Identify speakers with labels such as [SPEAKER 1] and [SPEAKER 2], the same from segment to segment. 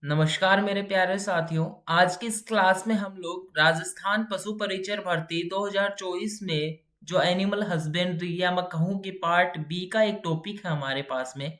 [SPEAKER 1] नमस्कार मेरे प्यारे साथियों। आज की इस क्लास में हम लोग राजस्थान पशु परिचर भर्ती 2024 में जो एनिमल हस्बेंड्री या मैं कहूँ कि पार्ट बी का एक टॉपिक है हमारे पास में,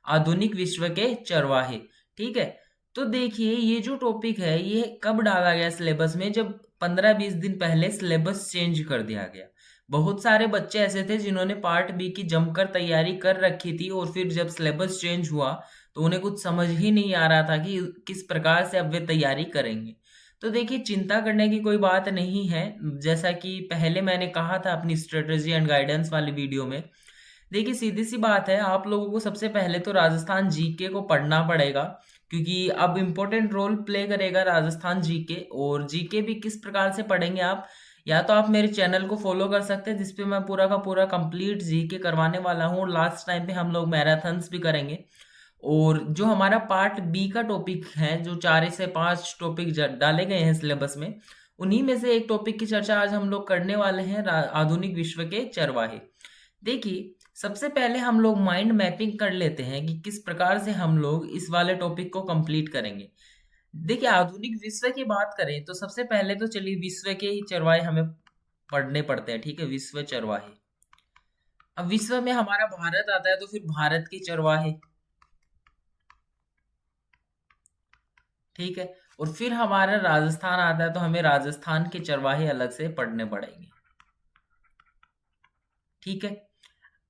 [SPEAKER 1] आधुनिक विश्व के चरवाहे। ठीक है। तो देखिए, ये जो टॉपिक है ये कब डाला गया सिलेबस में, जब 15-20 दिन पहले सिलेबस चेंज कर दिया गया। बहुत सारे बच्चे ऐसे थे जिन्होंने पार्ट बी की जमकर तैयारी कर रखी थी और फिर जब सिलेबस चेंज हुआ तो उन्हें कुछ समझ ही नहीं आ रहा था कि किस प्रकार से अब वे तैयारी करेंगे। तो देखिए, चिंता करने की कोई बात नहीं है। जैसा कि पहले मैंने कहा था अपनी स्ट्रेटजी एंड गाइडेंस वाली वीडियो में, देखिए सीधी सी बात है, आप लोगों को सबसे पहले तो राजस्थान जीके को पढ़ना पड़ेगा, क्योंकि अब इम्पोर्टेंट रोल प्ले करेगा राजस्थान जीके। और जीके भी किस प्रकार से पढ़ेंगे आप, या तो आप मेरे चैनल को फॉलो कर सकते हैं जिसपे मैं पूरा का पूरा कंप्लीट जीके करवाने वाला हूँ, और लास्ट टाइम पे हम लोग मैराथन्स भी करेंगे। और जो हमारा पार्ट बी का टॉपिक है, जो 4 से 5 टॉपिक डाले गए हैं सिलेबस में, उन्हीं में से एक टॉपिक की चर्चा आज हम लोग करने वाले हैं, आधुनिक विश्व के चरवाहे। देखिए, सबसे पहले हम लोग माइंड मैपिंग कर लेते हैं कि किस प्रकार से हम लोग इस वाले टॉपिक को कंप्लीट करेंगे। देखिए, आधुनिक विश्व की बात करें तो सबसे पहले तो चलिए विश्व के ही चरवाहे हमें पढ़ने पड़ते हैं। ठीक है, विश्व चरवाहे। अब विश्व में हमारा भारत आता है तो फिर भारत के चरवाहे। ठीक है। और फिर हमारा राजस्थान आता है तो हमें राजस्थान के चरवाहे अलग से पढ़ने पड़ेंगे। ठीक है।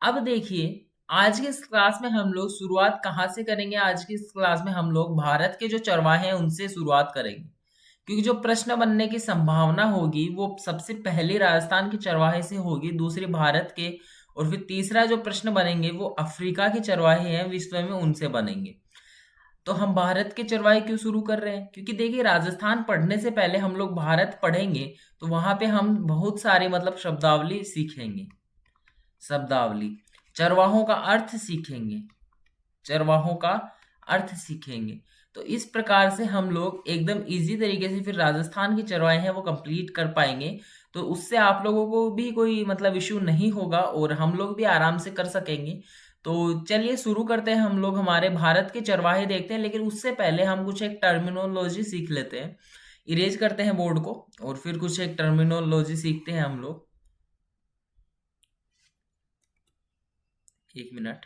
[SPEAKER 1] अब देखिए, आज की इस क्लास में हम लोग शुरुआत कहाँ से करेंगे? आज की इस क्लास में हम लोग भारत के जो चरवाहे हैं उनसे शुरुआत करेंगे, क्योंकि जो प्रश्न बनने की संभावना होगी वो सबसे पहले राजस्थान के चरवाहे से होगी, दूसरे भारत के, और फिर तीसरा जो प्रश्न बनेंगे वो अफ्रीका के चरवाहे हैं विश्व में, उनसे बनेंगे। तो हम भारत के चरवाहे क्यों शुरू कर रहे हैं? क्योंकि देखिए, राजस्थान पढ़ने से पहले हम लोग भारत पढ़ेंगे तो वहां पे हम बहुत सारे मतलब शब्दावली सीखेंगे। शब्दावली, चरवाहों का अर्थ सीखेंगे। चरवाहों का अर्थ सीखेंगे। तो इस प्रकार से हम लोग एकदम इजी तरीके से फिर राजस्थान के चरवाहे हैं वो कंप्लीट कर पाएंगे। तो उससे आप लोगों को भी कोई मतलब इश्यू नहीं होगा और हम लोग भी आराम से कर सकेंगे। तो चलिए शुरू करते हैं, हम लोग हमारे भारत के चरवाहे देखते हैं, लेकिन उससे पहले हम कुछ एक टर्मिनोलॉजी सीख लेते हैं। इरेज करते हैं बोर्ड को और फिर कुछ एक टर्मिनोलॉजी सीखते हैं हम लोग। एक मिनट।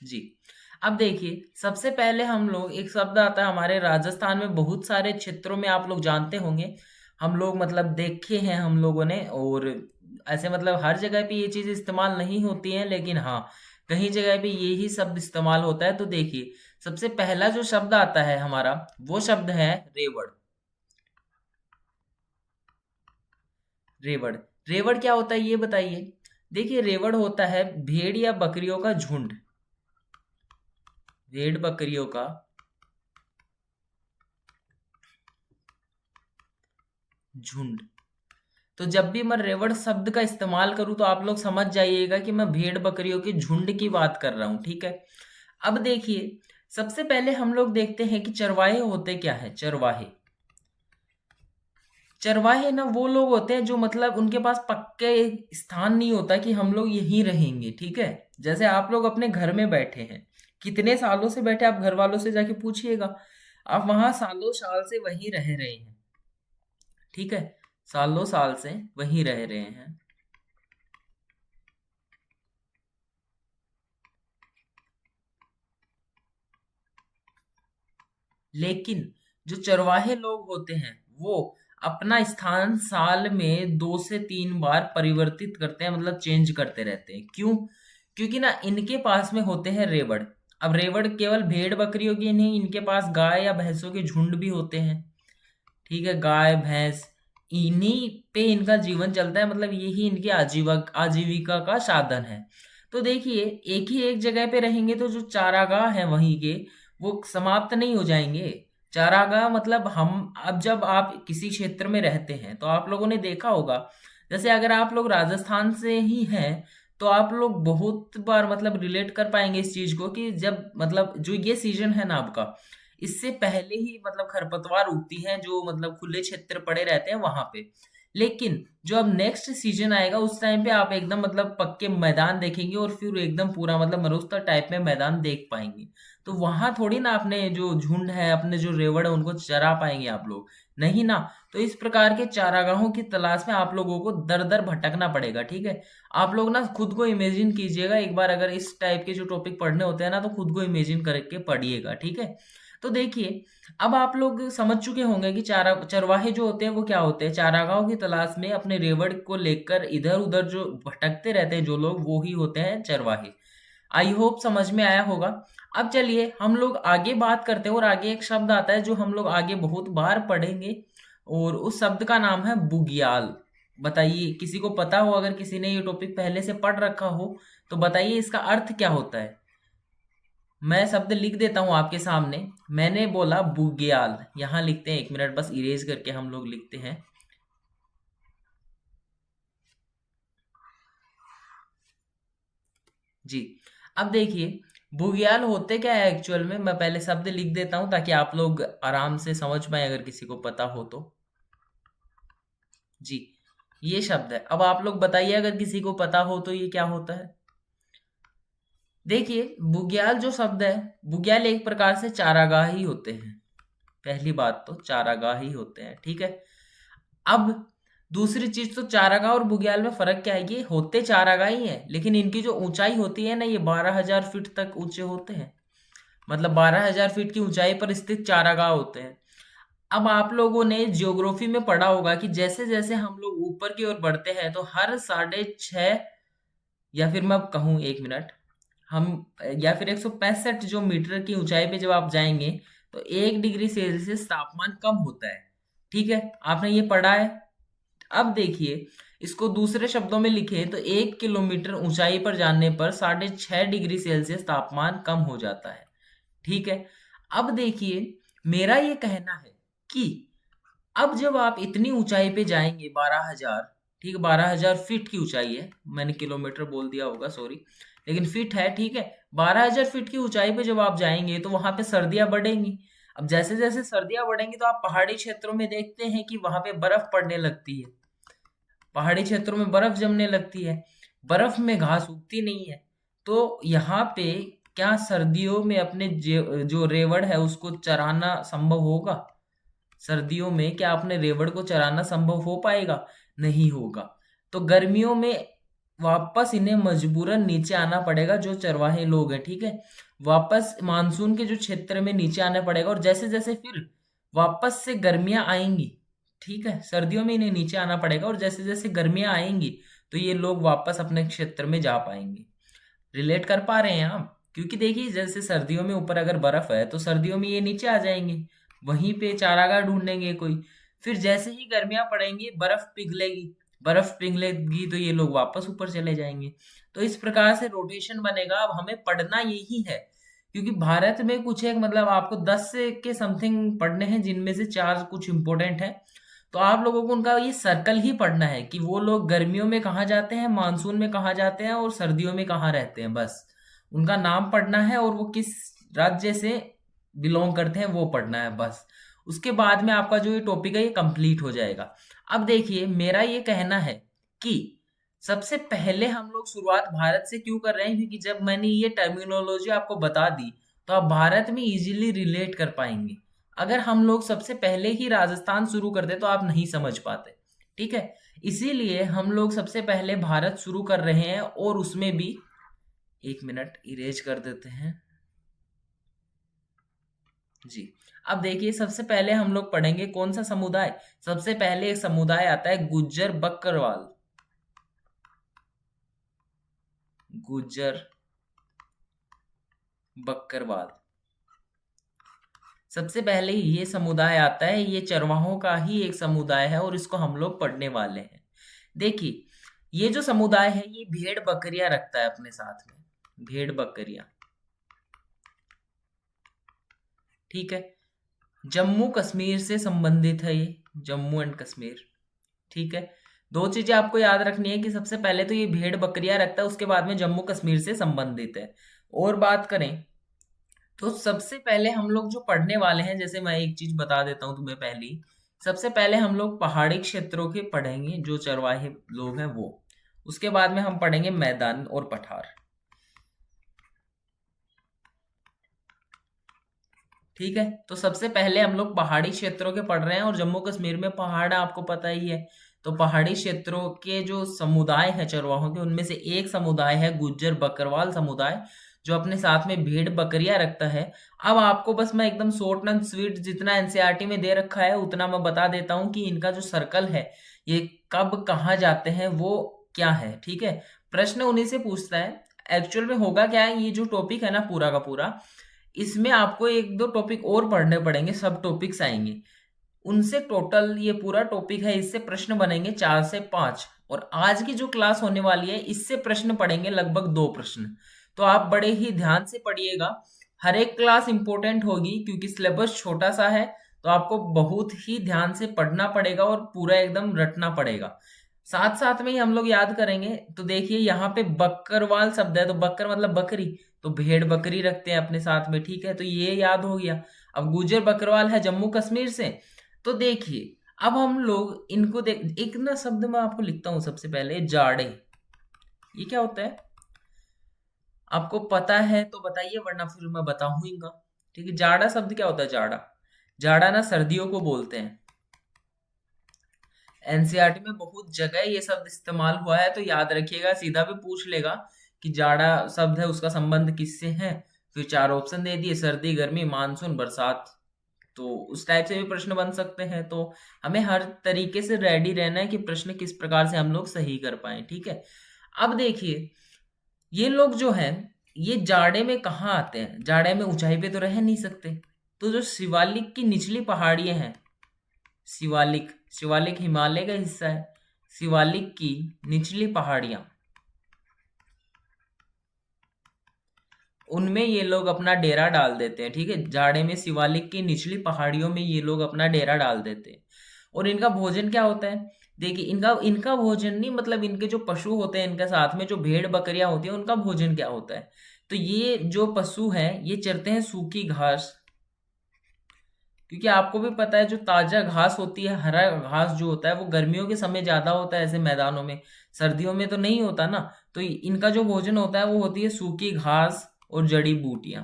[SPEAKER 1] जी। अब देखिए, सबसे पहले हम लोग एक शब्द आता है हमारे राजस्थान में, बहुत सारे क्षेत्रों में आप लोग जानते होंगे, हम लोग मतलब देखे हैं हम लोगों ने, और ऐसे मतलब हर जगह पे ये चीज़ इस्तेमाल नहीं होती है, लेकिन हाँ, कहीं जगह पे यही शब्द इस्तेमाल होता है। तो देखिए, सबसे पहला जो शब्द आता है हमारा, वो शब्द है रेवड़। रेवड़। रेवड़ क्या होता है ये बताइए? देखिए, रेवड़ होता है भेड़ या बकरियों का झुंड। भेड़ बकरियों का झुंड। तो जब भी मैं रेवड़ शब्द का इस्तेमाल करूं तो आप लोग समझ जाइएगा कि मैं भेड़ बकरियों के झुंड की बात कर रहा हूं। ठीक है। अब देखिए, सबसे पहले हम लोग देखते हैं कि चरवाहे होते क्या है। चरवाहे, चरवाहे ना वो लोग होते हैं जो मतलब उनके पास पक्के स्थान नहीं होता कि हम लोग यहीं रहेंगे। ठीक है। जैसे आप लोग अपने घर में बैठे हैं, कितने सालों से बैठे, आप घर वालों से जाके पूछिएगा, आप वहां सालों साल से वहीं रह रहे हैं। ठीक है। सालों साल से वहीं रह रहे हैं। लेकिन जो चरवाहे लोग होते हैं वो अपना स्थान साल में 2 से 3 बार परिवर्तित करते हैं, मतलब चेंज करते रहते हैं। क्यों? क्योंकि ना इनके पास में होते हैं रेवड़। अब रेवड़ केवल भेड़ बकरियों की नहीं, इनके पास गाय या भैंसों के झुंड भी होते हैं। ठीक है, गाय भैंस, इन्हीं पे इनका जीवन चलता है, मतलब यही इनकी आजीविका का साधन है। तो देखिए, एक ही एक जगह पे रहेंगे तो जो चारागाह है वहीं के, वो समाप्त नहीं हो जाएंगे। चारागाह मतलब हम, अब जब आप किसी क्षेत्र में रहते हैं तो आप लोगों ने देखा होगा, जैसे अगर आप लोग राजस्थान से ही हैं तो आप लोग बहुत बार मतलब रिलेट कर पाएंगे इस चीज को, कि जब मतलब जो ये सीजन है ना आपका, इससे पहले ही मतलब खरपतवार उगती हैं जो मतलब खुले क्षेत्र पड़े रहते हैं वहां पे। लेकिन जो अब नेक्स्ट सीजन आएगा उस टाइम पे आप एकदम मतलब पक्के मैदान देखेंगे और फिर एकदम पूरा मतलब मरुस्थल टाइप में मैदान देख पाएंगे। तो वहां थोड़ी ना अपने जो झुंड है, अपने जो रेवड़ है, उनको चरा पाएंगे आप लोग, नहीं ना। तो इस प्रकार के चारागाहों की तलाश में आप लोगों को दर दर भटकना पड़ेगा, ठीक है। आप लोग ना खुद को इमेजिन कीजिएगा एक बार, अगर इस टाइप के जो टॉपिक पढ़ने होते हैं ना, तो खुद को इमेजिन करके पढ़िएगा, ठीक है। तो देखिए, अब आप लोग समझ चुके होंगे कि चरवाहे जो होते हैं वो क्या होते हैं। चारागाहों की तलाश में अपने रेवड़ को लेकर इधर उधर जो भटकते रहते हैं जो लोग, वो ही होते हैं चरवाहे। आई होप समझ में आया होगा। अब चलिए हम लोग आगे बात करते हैं, और आगे एक शब्द आता है जो हम लोग आगे बहुत बार पढ़ेंगे, और उस शब्द का नाम है बुग्याल। बताइए, किसी को पता हो, अगर किसी ने ये टॉपिक पहले से पढ़ रखा हो तो बताइए इसका अर्थ क्या होता है। मैं शब्द लिख देता हूं आपके सामने। मैंने बोला बुग्याल, यहां लिखते हैं, 1 मिनट बस इरेज करके हम लोग लिखते हैं। जी, अब देखिए, बुग्याल होते क्या है एक्चुअल में, मैं पहले शब्द लिख देता हूं ताकि आप लोग आराम से समझ पाए अगर किसी को पता हो तो। जी, ये शब्द है। अब आप लोग बताइए अगर किसी को पता हो तो ये क्या होता है। देखिए, बुग्याल जो शब्द है, बुग्याल एक प्रकार से चारागाह ही होते हैं। पहली बात तो चारागाह ही होते हैं, ठीक है। अब दूसरी चीज, तो चारागाह और बुग्याल में फर्क क्या है, ये होते चारागाह ही है, लेकिन इनकी जो ऊंचाई होती है ना, ये 12,000 फीट तक ऊंचे होते हैं। मतलब 12,000 फीट की ऊंचाई पर स्थित चारागाह होते हैं। अब आप लोगों ने ज्योग्राफी में पढ़ा होगा कि जैसे जैसे हम लोग ऊपर की ओर बढ़ते हैं तो हर 6.5, या फिर मैं कहूँ 1 मिनट, हम, या फिर 165 जो मीटर की ऊंचाई पे जब आप जाएंगे तो 1 डिग्री सेल्सियस तापमान कम होता है, ठीक है। आपने ये पढ़ा है। अब देखिए, इसको दूसरे शब्दों में लिखे तो 1 किलोमीटर ऊंचाई पर जाने पर 6.5 डिग्री सेल्सियस तापमान कम हो जाता है, ठीक है। अब देखिए, मेरा ये कहना है कि अब जब आप इतनी ऊंचाई पे जाएंगे 12,000, ठीक है, 12,000 फीट की ऊंचाई है, मैंने किलोमीटर बोल दिया होगा, सॉरी, लेकिन फीट है, ठीक है। 12,000 फीट की ऊंचाई पे जब आप जाएंगे तो वहां पे सर्दियां बढ़ेंगी। अब जैसे जैसे सर्दियां बढ़ेंगी तो आप पहाड़ी क्षेत्रों में देखते हैं कि वहां पे बर्फ पड़ने लगती है, पहाड़ी क्षेत्रों में बर्फ जमने लगती है, बर्फ में घास उगती नहीं है। तो यहाँ पे क्या सर्दियों में अपने जो रेवड़ है उसको चराना संभव होगा? सर्दियों में क्या अपने रेवड़ को चराना संभव हो पाएगा? नहीं होगा। तो गर्मियों में वापस इन्हें मजबूरन नीचे आना पड़ेगा, जो चरवाहे लोग हैं, ठीक है। वापस मानसून के जो क्षेत्र में नीचे आना पड़ेगा, और जैसे जैसे फिर वापस से गर्मियां आएंगी, ठीक है, सर्दियों में इन्हें नीचे आना पड़ेगा, और जैसे जैसे गर्मियां आएंगी तो ये लोग वापस अपने क्षेत्र में जा पाएंगे। रिलेट कर पा रहे हैं आप? क्योंकि देखिए, जैसे सर्दियों में ऊपर अगर बर्फ है तो सर्दियों में ये नीचे आ जाएंगे, वहीं पे चारागाह ढूंढेंगे कोई। फिर जैसे ही गर्मियां पड़ेंगी, बर्फ पिघलेगी, बर्फ पिघलेगी तो ये लोग वापस ऊपर चले जाएंगे। तो इस प्रकार से रोटेशन बनेगा। अब हमें पढ़ना यही है, क्योंकि भारत में कुछ एक मतलब आपको 10 से के समथिंग पढ़ने हैं, जिनमें से 4 कुछ इंपॉर्टेंट है। तो आप लोगों को उनका ये सर्कल ही पढ़ना है कि वो लोग गर्मियों में कहाँ जाते हैं, मानसून में कहाँ जाते हैं, और सर्दियों में कहाँ रहते हैं, बस उनका नाम पढ़ना है, और वो किस राज्य से बिलोंग करते हैं वो पढ़ना है बस। उसके बाद में आपका जो ये टॉपिक है ये कंप्लीट हो जाएगा। अब देखिए, मेरा ये कहना है कि सबसे पहले हम लोग शुरुआत भारत से क्यों कर रहे हैं, क्योंकि जब मैंने ये टर्मिनोलॉजी आपको बता दी तो आप भारत में इजीली रिलेट कर पाएंगे। अगर हम लोग सबसे पहले ही राजस्थान शुरू करते तो आप नहीं समझ पाते, ठीक है। इसीलिए हम लोग सबसे पहले भारत शुरू कर रहे हैं, और उसमें भी 1 मिनट इरेज कर देते हैं। जी, अब देखिए, सबसे पहले हम लोग पढ़ेंगे कौन सा समुदाय। सबसे पहले एक समुदाय आता है गुज्जर बकरवाल। गुज्जर बकरवाल, सबसे पहले ये समुदाय आता है। ये चरवाहों का ही एक समुदाय है, और इसको हम लोग पढ़ने वाले हैं। देखिए, ये जो समुदाय है ये भेड़ बकरियां रखता है अपने साथ में, भेड़ बकरियां, ठीक है। जम्मू कश्मीर से संबंधित है ये, जम्मू एंड कश्मीर, ठीक है। दो चीजें आपको याद रखनी है कि सबसे पहले तो ये भेड़ बकरियां रखता है, उसके बाद में जम्मू कश्मीर से संबंधित है। और बात करें तो सबसे पहले हम लोग जो पढ़ने वाले हैं, जैसे मैं एक चीज बता देता हूं तुम्हें पहली, सबसे पहले हम लोग पहाड़ी क्षेत्रों के पढ़ेंगे, जो चरवाहे लोग हैं वो। उसके बाद में हम पढ़ेंगे मैदान और पठार। ठीक है, तो सबसे पहले हम लोग पहाड़ी क्षेत्रों के पढ़ रहे हैं, और जम्मू कश्मीर में पहाड़ आपको पता ही है। तो पहाड़ी क्षेत्रों के जो समुदाय है चरवाहों के, उनमें से एक समुदाय है गुज्जर बकरवाल समुदाय, जो अपने साथ में भेड़ बकरियां रखता है। अब आपको बस मैं एकदम शॉर्ट एंड स्वीट, जितना एनसीईआरटी में दे रखा है उतना मैं बता देता हूँ कि इनका जो सर्कल है, ये कब कहाँ जाते हैं, वो क्या है। ठीक है, प्रश्न उन्हीं से पूछता है। एक्चुअल में होगा क्या है, ये जो टॉपिक है ना पूरा का पूरा, इसमें आपको एक दो टॉपिक और पढ़ने पड़ेंगे, सब टॉपिक्स आएंगे उनसे। टोटल ये पूरा टॉपिक है, इससे प्रश्न बनेंगे 4 से 5। और आज की जो क्लास होने वाली है, इससे प्रश्न पढ़ेंगे लगभग 2 प्रश्न। तो आप बड़े ही ध्यान से पढ़िएगा। हर एक क्लास इंपॉर्टेंट होगी, क्योंकि सिलेबस छोटा सा है। तो आपको बहुत ही ध्यान से पढ़ना पड़ेगा और पूरा एकदम रटना पड़ेगा। साथ साथ में ही हम लोग याद करेंगे। तो देखिए यहाँ पे बकरवाल शब्द है, तो बकर मतलब बकरी, तो भेड़ बकरी रखते हैं अपने साथ में। ठीक है, तो ये याद हो गया। अब गुजर बकरवाल है जम्मू कश्मीर से। तो देखिए, अब हम लोग इनको देख, एक ना शब्द मैं आपको लिखता हूं सबसे पहले, जाड़े। ये क्या होता है, आपको पता है तो बताइए, वरना फिर मैं बताऊंगा। ठीक है, जाड़ा शब्द क्या होता है, जाड़ा, जाड़ा ना सर्दियों को बोलते हैं। एनसीईआरटी में बहुत जगह ये शब्द इस्तेमाल हुआ है, तो याद रखिएगा। सीधा भी पूछ लेगा कि जाड़ा शब्द है, उसका संबंध किससे है। फिर 4 ऑप्शन दे दिए, सर्दी, गर्मी, मानसून, बरसात। तो उस टाइप से भी प्रश्न बन सकते हैं। तो हमें हर तरीके से रेडी रहना है कि प्रश्न किस प्रकार से हम लोग सही कर पाए। ठीक है, अब देखिए, ये लोग जो हैं, ये जाड़े में कहाँ आते हैं, जाड़े में ऊंचाई पे तो रह नहीं सकते। तो जो शिवालिक की निचली पहाड़ियां हैं, शिवालिक, शिवालिक हिमालय का हिस्सा है। शिवालिक की निचली पहाड़ियां, उनमें ये लोग अपना डेरा डाल देते हैं। ठीक है, जाड़े में शिवालिक की निचली पहाड़ियों में ये लोग अपना डेरा डाल देते हैं। और इनका भोजन क्या होता है, देखिए, इनका इनका भोजन नहीं, मतलब इनके जो पशु होते हैं, इनके साथ में जो भेड़ बकरियां होती हैं, उनका भोजन क्या होता है। तो ये जो पशु हैं, ये चरते हैं सूखी घास। क्योंकि आपको भी पता है, जो ताजा घास होती है, हरा घास जो होता है, वो गर्मियों के समय ज्यादा होता है ऐसे मैदानों में, सर्दियों में तो नहीं होता ना। तो इनका जो भोजन होता है, वो होती है सूखी घास और जड़ी बूटियां।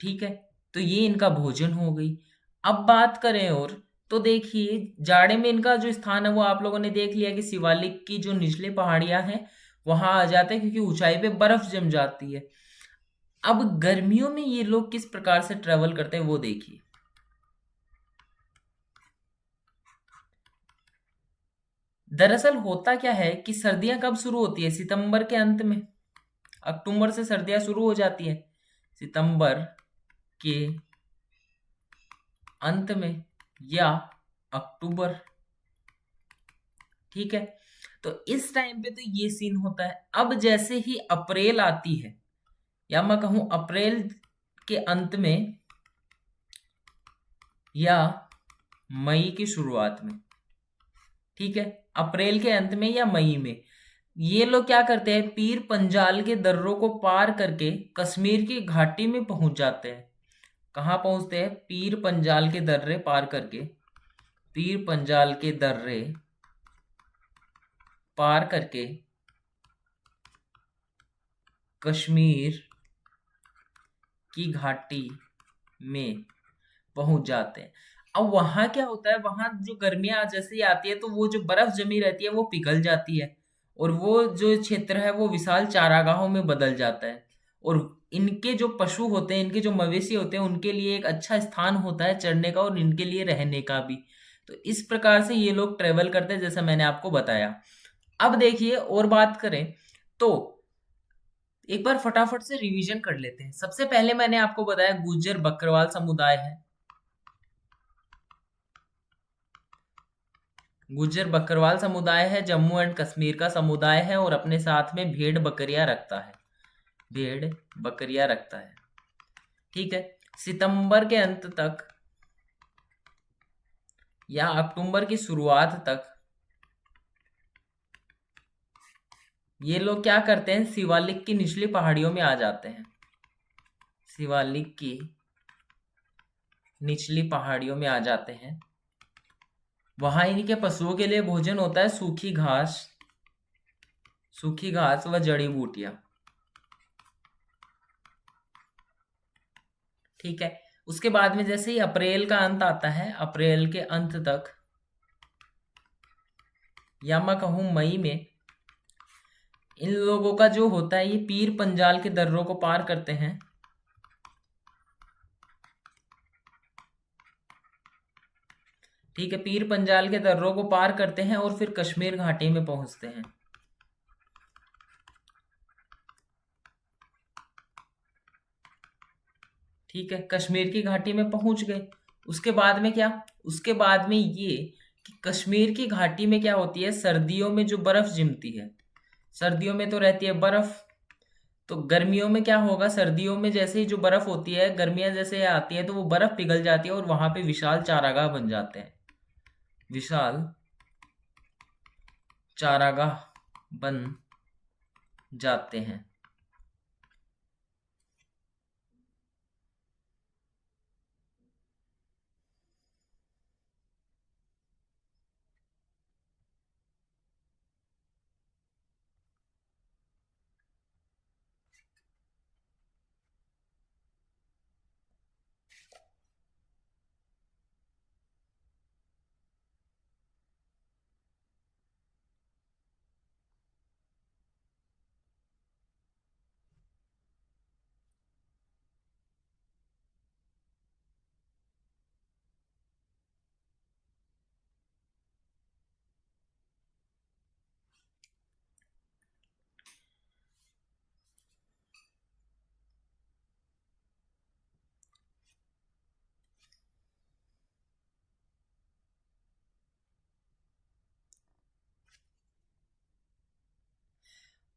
[SPEAKER 1] ठीक है, तो ये इनका भोजन हो गई। अब बात करें और, तो देखिए, जाड़े में इनका जो स्थान है, वो आप लोगों ने देख लिया कि शिवालिक की जो निचली पहाड़ियां हैं, वहां आ जाते हैं, क्योंकि ऊंचाई पे बर्फ जम जाती है। अब गर्मियों में ये लोग किस प्रकार से ट्रेवल करते हैं, वो देखिए। दरअसल होता क्या है कि सर्दियां कब शुरू होती है, सितंबर के अंत में। अक्टूबर से सर्दियां शुरू हो जाती है, सितंबर के अंत में, या अक्टूबर। ठीक है, तो इस टाइम पे तो ये सीन होता है। अब जैसे ही अप्रैल आती है, या मैं कहूं अप्रैल के अंत में, या मई की शुरुआत में, ठीक है, अप्रैल के अंत में या मई में, ये लोग क्या करते हैं, पीर पंजाल के दर्रों को पार करके कश्मीर की घाटी में पहुंच जाते हैं। कहाँ पहुंचते हैं, पीर पंजाल के दर्रे पार करके, पीर पंजाल के दर्रे पार करके कश्मीर की घाटी में पहुंच जाते हैं। अब वहां क्या होता है, वहां जो गर्मियां जैसे ही आती है, तो वो जो बर्फ जमी रहती है, वो पिघल जाती है। और वो जो क्षेत्र है, वो विशाल चारागाहों में बदल जाता है। और इनके जो पशु होते हैं, इनके जो मवेशी होते हैं, उनके लिए एक अच्छा स्थान होता है चरने का, और इनके लिए रहने का भी। तो इस प्रकार से ये लोग ट्रेवल करते हैं, जैसा मैंने आपको बताया। अब देखिए, और बात करें तो एक बार फटाफट से रिवीजन कर लेते हैं। सबसे पहले मैंने आपको बताया गुज्जर बकरवाल समुदाय है। गुज्जर बकरवाल समुदाय है, जम्मू एंड कश्मीर का समुदाय है, और अपने साथ में भेड़ बकरियां रखता है, भेड़ बकरियां रखता है। ठीक है, सितंबर के अंत तक या अक्टूबर की शुरुआत तक ये लोग क्या करते हैं, शिवालिक की निचली पहाड़ियों में आ जाते हैं। शिवालिक की निचली पहाड़ियों में आ जाते हैं। वहां इनके पशुओं के लिए भोजन होता है सूखी घास व जड़ी बूटियां। ठीक है। उसके बाद में जैसे ही अप्रैल का अंत आता है, अप्रैल के अंत तक, या मैं कहूं मई में, इन लोगों का जो होता है ये पीर पंजाल के दर्रों को पार करते हैं। ठीक है, पीर पंजाल के दर्रों को पार करते हैं और फिर कश्मीर घाटी में पहुंचते हैं। ठीक है, कश्मीर की घाटी में पहुंच गए। उसके बाद में क्या, उसके बाद में ये कि कश्मीर की घाटी में क्या होती है, सर्दियों में जो बर्फ जमती है, सर्दियों में तो रहती है बर्फ, तो गर्मियों में क्या होगा, सर्दियों में जैसे ही जो बर्फ होती है, गर्मियां जैसे आती है तो वो बर्फ पिघल जाती है और वहां पे विशाल चारागाह बन जाते हैं, विशाल चारागाह बन जाते हैं।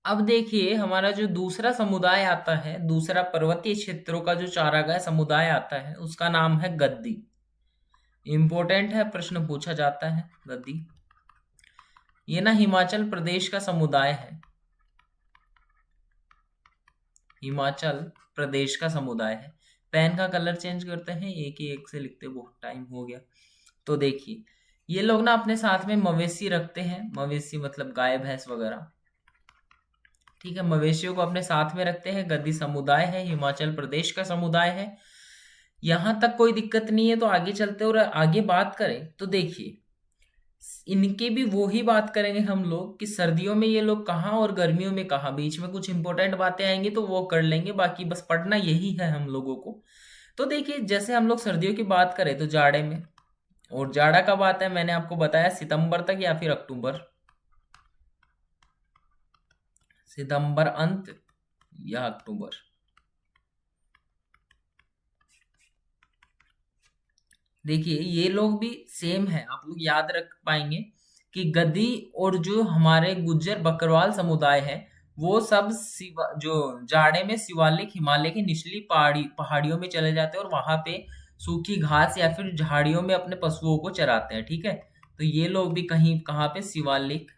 [SPEAKER 1] अब देखिए हमारा जो दूसरा समुदाय आता है, दूसरा पर्वतीय क्षेत्रों का जो चारागाह समुदाय आता है, उसका नाम है गद्दी। इंपॉर्टेंट है, प्रश्न पूछा जाता है गद्दी। ये ना हिमाचल प्रदेश का समुदाय है, हिमाचल प्रदेश का समुदाय है। पेन का कलर चेंज करते हैं, एक ही एक से लिखते, बहुत टाइम हो गया। तो देखिए ये लोग ना अपने साथ में मवेशी रखते हैं, मवेशी मतलब गाय भैंस वगैरह। ठीक है, मवेशियों को अपने साथ में रखते हैं। गद्दी समुदाय है, हिमाचल प्रदेश का समुदाय है। यहां तक कोई दिक्कत नहीं है। तो आगे चलते और आगे बात करें तो देखिए इनके भी वो ही बात करेंगे हम लोग कि सर्दियों में ये लोग कहाँ और गर्मियों में कहाँ, बीच में कुछ इंपॉर्टेंट बातें आएंगी तो वो कर लेंगे, बाकी बस पढ़ना यही है हम लोगों को। तो देखिए जैसे हम लोग सर्दियों की बात करें तो जाड़े में, और जाड़ा कब आता है मैंने आपको बताया, सितंबर तक या फिर अक्टूबर, सितंबर अंत या अक्टूबर। देखिए ये लोग भी सेम है, आप लोग याद रख पाएंगे कि गद्दी और जो हमारे गुज्जर बकरवाल समुदाय है वो सब जो जाड़े में शिवालिक हिमालय की निचली पहाड़ियों में चले जाते हैं और वहां पे सूखी घास या फिर झाड़ियों में अपने पशुओं को चराते हैं। ठीक है, तो ये लोग भी कहीं कहाँ पे, शिवालिक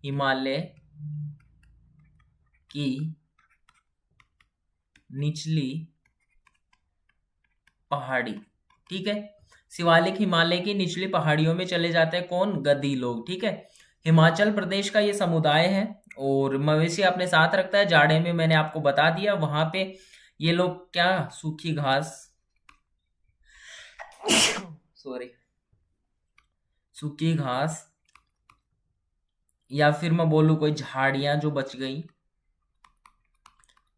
[SPEAKER 1] हिमालय की निचली पहाड़ी, ठीक है, शिवालिक हिमालय की निचली पहाड़ियों में चले जाते हैं कौन, गद्दी लोग। ठीक है, हिमाचल प्रदेश का ये समुदाय है और मवेशी अपने साथ रखता है। जाड़े में मैंने आपको बता दिया वहां पे ये लोग क्या, सूखी घास सॉरी सूखी घास या फिर मैं बोलूँ कोई झाड़ियां जो बच गई,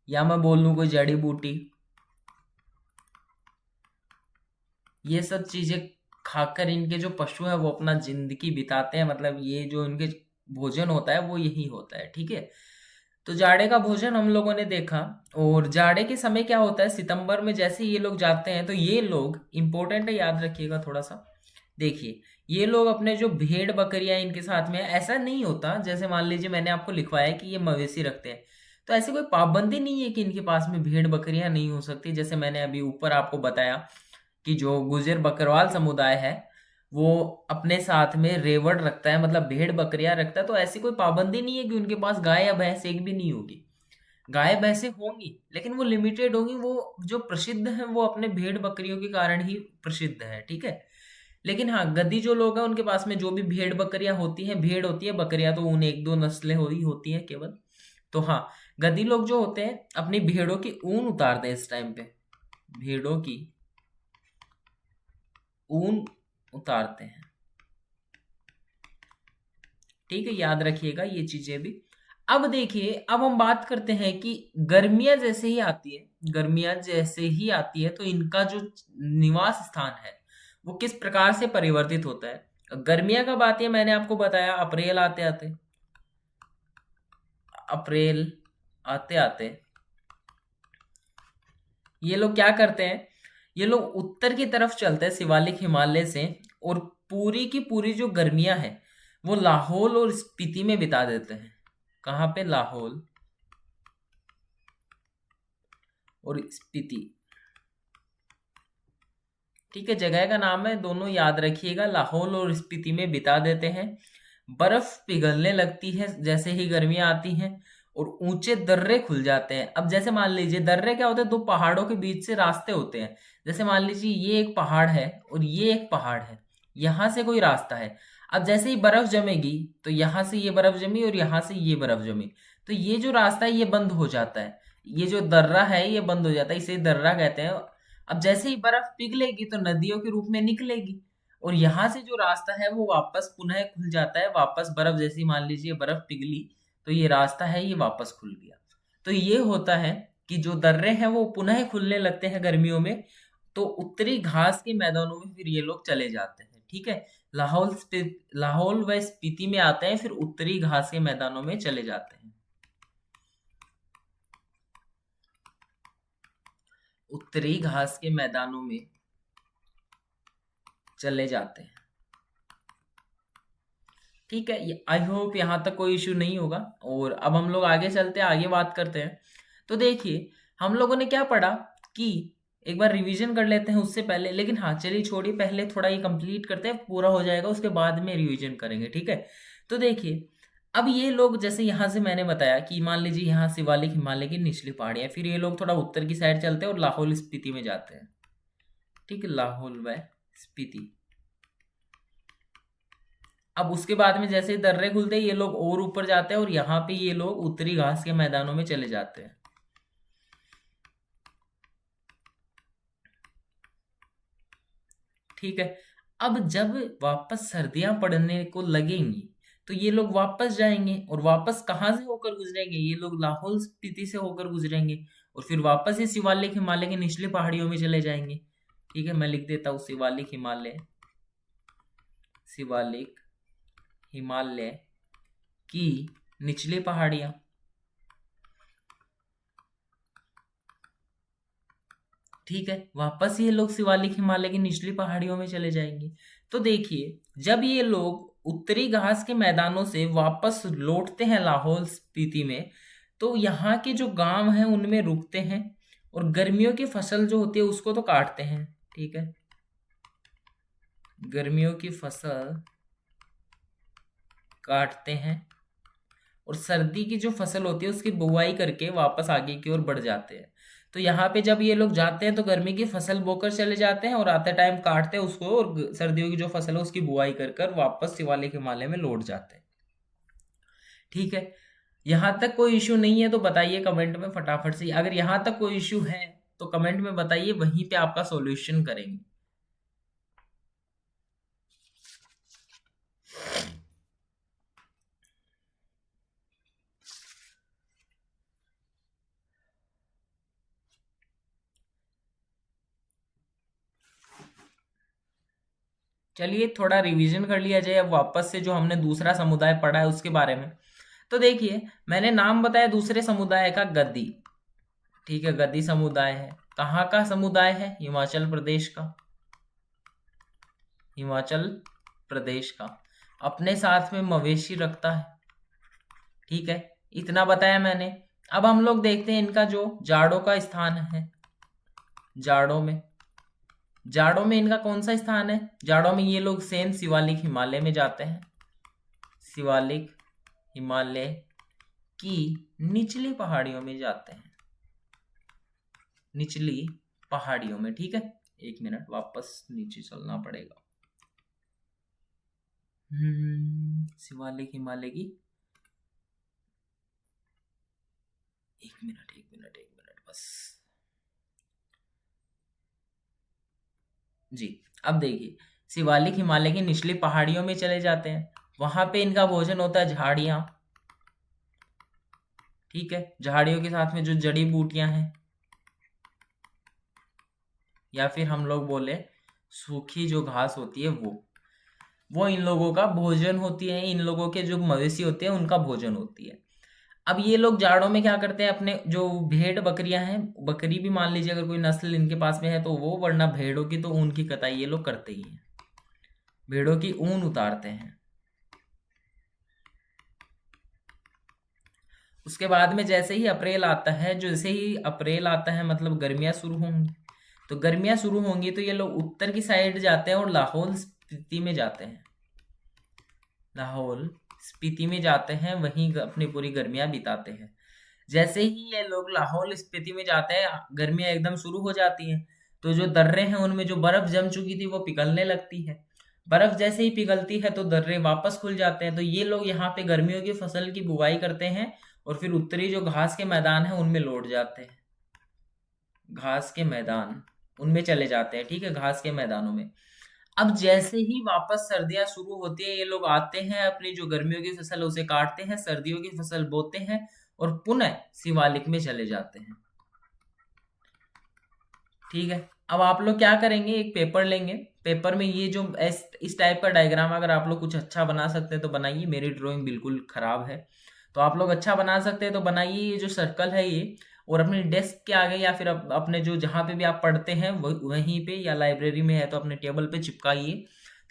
[SPEAKER 1] या मैं बोलूँ कोई जड़ी बूटी, ये सब चीजें खाकर इनके जो पशु है वो अपना जिंदगी बिताते हैं। मतलब ये जो इनके भोजन होता है वो यही होता है। ठीक है, तो जाड़े का भोजन हम लोगों ने देखा। और जाड़े के समय क्या होता है, सितंबर में जैसे ये लोग जाते हैं तो ये लोग, इंपॉर्टेंट है याद रखिएगा थोड़ा सा। देखिए ये लोग अपने जो भेड़ बकरियां इनके साथ में है, ऐसा नहीं होता जैसे मान लीजिए मैंने आपको लिखवाया कि ये मवेशी रखते हैं, तो ऐसी कोई पाबंदी नहीं है कि इनके पास में भेड़ बकरियां नहीं हो सकती। जैसे मैंने अभी ऊपर आपको बताया कि जो गुर्जर बकरवाल समुदाय है वो अपने साथ में रेवड़ रखता है, मतलब भेड़ बकरियां रखता है, तो ऐसी कोई पाबंदी नहीं है कि उनके पास गाय या भैंस एक भी नहीं होगी। गाय भैंसे होंगी लेकिन वो लिमिटेड होंगी, वो जो प्रसिद्ध है वो अपने भेड़ बकरियों के कारण ही प्रसिद्ध है, ठीक है। लेकिन हाँ, गद्दी जो लोग हैं उनके पास में जो भी भेड़ बकरियां होती हैं, भेड़ होती है, बकरियां तो उन एक दो नस्लें हो ही होती हैं केवल। तो हाँ, गद्दी लोग जो होते हैं अपनी भेड़ों की ऊन उतारते हैं इस टाइम पे, भेड़ों की ऊन उतारते हैं, ठीक है, याद रखिएगा ये चीजें भी। अब देखिए, अब हम बात करते हैं कि गर्मियां जैसे ही आती है, गर्मियां जैसे ही आती है तो इनका जो निवास स्थान है वो किस प्रकार से परिवर्तित होता है। गर्मियां कब आती है, मैंने आपको बताया अप्रैल आते आते, अप्रैल आते आते ये लोग क्या करते हैं, ये लोग उत्तर की तरफ चलते हैं शिवालिक हिमालय से, और पूरी की पूरी जो गर्मियां हैं वो लाहौल और स्पीति में बिता देते हैं। कहाँ पे, लाहौल और स्पीति, ठीक है, जगह का नाम है, दोनों याद रखिएगा, लाहौल और स्पीति में बिता देते हैं। बर्फ पिघलने लगती है जैसे ही गर्मियां आती हैं, और ऊंचे दर्रे खुल जाते हैं। अब जैसे मान लीजिए दर्रे क्या होते हैं, दो पहाड़ों के बीच से रास्ते होते हैं। जैसे मान लीजिए ये एक पहाड़ है और ये एक पहाड़ है, यहां से कोई रास्ता है। अब जैसे ही बर्फ जमेगी तो यहां से ये बर्फ जमी और यहां से ये बर्फ जमी, तो ये जो रास्ता है ये बंद हो जाता है, ये जो दर्रा है ये बंद हो जाता है, इसे दर्रा कहते हैं। अब जैसे ही बर्फ पिघलेगी तो नदियों के रूप में निकलेगी, और यहाँ से जो रास्ता है वो वापस पुनः खुल जाता है, वापस बर्फ, जैसी मान लीजिए बर्फ पिघली तो ये रास्ता है ये वापस खुल गया। तो ये होता है कि जो दर्रे हैं वो पुनः खुलने लगते हैं गर्मियों में, तो उत्तरी घास के मैदानों में फिर ये लोग चले जाते हैं, ठीक है। लाहौल व स्पीति में आते हैं, फिर उत्तरी घास के मैदानों में चले जाते हैं, उत्तरी घास के मैदानों में चले जाते हैं, ठीक है। आई होप यहाँ तक कोई इश्यू नहीं होगा। और अब हम लोग आगे चलते हैं, आगे बात करते हैं। तो देखिए, हम लोगों ने क्या पढ़ा कि एक बार रिवीजन कर लेते हैं उससे पहले, लेकिन हाँ चलिए छोड़िए, पहले थोड़ा ये कंप्लीट करते हैं, पूरा हो जाएगा उसके बाद में रिवीजन करेंगे, ठीक है। तो देखिए, अब ये लोग जैसे यहाँ से मैंने बताया कि मान लीजिए यहाँ शिवालिक हिमालय की निचली पहाड़ियाँ, फिर ये लोग थोड़ा उत्तर की साइड चलते हैं और लाहौल स्पीति में जाते हैं, ठीक है, लाहौल व स्पीति। अब उसके बाद में जैसे ही दर्रे खुलते हैं ये लोग और ऊपर जाते हैं, और यहाँ पे ये लोग उत्तरी घास के मैदानों में चले जाते हैं, ठीक है। अब जब वापस सर्दियां पड़ने को लगेंगी तो ये लोग वापस जाएंगे, और वापस कहाँ से होकर गुजरेंगे, ये लोग लाहौल स्पीति से होकर गुजरेंगे, और फिर वापस ही शिवालिक हिमालय की निचली पहाड़ियों में चले जाएंगे, ठीक है। मैं लिख देता हूँ शिवालिक हिमालय, शिवालिक हिमालय की निचली पहाड़ियां, ठीक है, वापस ये लोग शिवालिक हिमालय की निचली पहाड़ियों में चले जाएंगे। तो देखिए, जब ये लोग उत्तरी घास के मैदानों से वापस लौटते हैं लाहौल स्पीति में, तो यहाँ के जो गांव हैं उनमें रुकते हैं, और गर्मियों की फसल जो होती है उसको तो काटते हैं, ठीक है, गर्मियों की फसल काटते हैं, और सर्दी की जो फसल होती है उसकी बुवाई करके वापस आगे की ओर बढ़ जाते हैं। तो यहाँ पे जब ये लोग जाते हैं तो गर्मी की फसल बोकर चले जाते हैं, और आते टाइम काटते हैं उसको, और सर्दियों की जो फसल है उसकी बुआई कर कर वापस शिवालिक हिमालय में लौट जाते हैं, ठीक है। यहाँ तक कोई इश्यू नहीं है तो बताइए कमेंट में फटाफट से, अगर यहाँ तक कोई इश्यू है तो कमेंट में बताइए, वहीं पे आपका सॉल्यूशन करेंगे। चलिए थोड़ा रिवीजन कर लिया जाए अब वापस से, जो हमने दूसरा समुदाय पढ़ा है उसके बारे में। तो देखिए, मैंने नाम बताया दूसरे समुदाय का, गद्दी, ठीक है, गद्दी समुदाय है। कहाँ का समुदाय है, हिमाचल प्रदेश का, हिमाचल प्रदेश का। अपने साथ में मवेशी रखता है, ठीक है, इतना बताया मैंने। अब हम लोग देखते हैं इनका जो जाड़ों का स्थान है, जाड़ों में, जाड़ों में इनका कौन सा स्थान है, जाड़ों में ये लोग सेम शिवालिक हिमालय में जाते हैं, शिवालिक हिमालय की निचली पहाड़ियों में जाते हैं, निचली पहाड़ियों में। ठीक है, एक मिनट, वापस नीचे चलना पड़ेगा। शिवालिक हिमालय की, एक मिनट बस जी। अब देखिए, शिवालिक हिमालय की निचली पहाड़ियों में चले जाते हैं, वहां पे इनका भोजन होता है झाड़ियां। ठीक है, झाड़ियों के साथ में जो जड़ी बूटियां हैं, या फिर हम लोग बोले सूखी जो घास होती है वो इन लोगों का भोजन होती है, इन लोगों के जो मवेशी होते हैं उनका भोजन होती है। अब ये लोग जाड़ों में क्या करते हैं, अपने जो भेड़ बकरियां हैं, बकरी भी मान लीजिए अगर कोई नस्ल इनके पास में है तो वो, वरना भेड़ों की तो ऊन की कटाई ये लोग करते ही हैं, भेड़ों की ऊन उतारते हैं। उसके बाद में जैसे ही अप्रैल आता है, जैसे ही अप्रैल आता है मतलब गर्मियां शुरू होंगी, तो गर्मियां शुरू होंगी तो ये लोग उत्तर की साइड जाते हैं और लाहौल स्पीति में जाते हैं, लाहौल स्पीति में जाते हैं, वहीं अपनी पूरी गर्मियां बिताते हैं। जैसे ही ये लोग लाहौल स्पीति में जाते हैं, गर्मियां एकदम शुरू हो जाती हैं, तो जो दर्रे हैं उनमें जो बर्फ जम चुकी थी वो पिघलने लगती है। बर्फ जैसे ही पिघलती है तो दर्रे वापस खुल जाते हैं, तो ये लोग यहाँ पे गर्मियों की फसल की बुवाई करते हैं और फिर उत्तरी जो घास के मैदान है उनमें लौट जाते हैं, घास के मैदान उनमें चले जाते हैं। ठीक है, घास के मैदानों में। अब जैसे ही वापस सर्दियां शुरू होती है, ये लोग आते हैं, अपनी जो गर्मियों की फसल है उसे काटते हैं, सर्दियों की फसल बोते हैं और पुनः शिवालिक में चले जाते हैं। ठीक है, अब आप लोग क्या करेंगे, एक पेपर लेंगे, पेपर में ये जो इस टाइप का डायग्राम अगर आप लोग कुछ अच्छा बना सकते हैं तो बनाइए, मेरी ड्राइंग बिल्कुल खराब है, तो आप लोग अच्छा बना सकते हैं तो बनाइए। ये जो सर्कल है ये, और अपने डेस्क के आगे या फिर अपने जो जहाँ पे भी आप पढ़ते हैं वहीं पे, या लाइब्रेरी में है तो अपने टेबल पे चिपकाइए,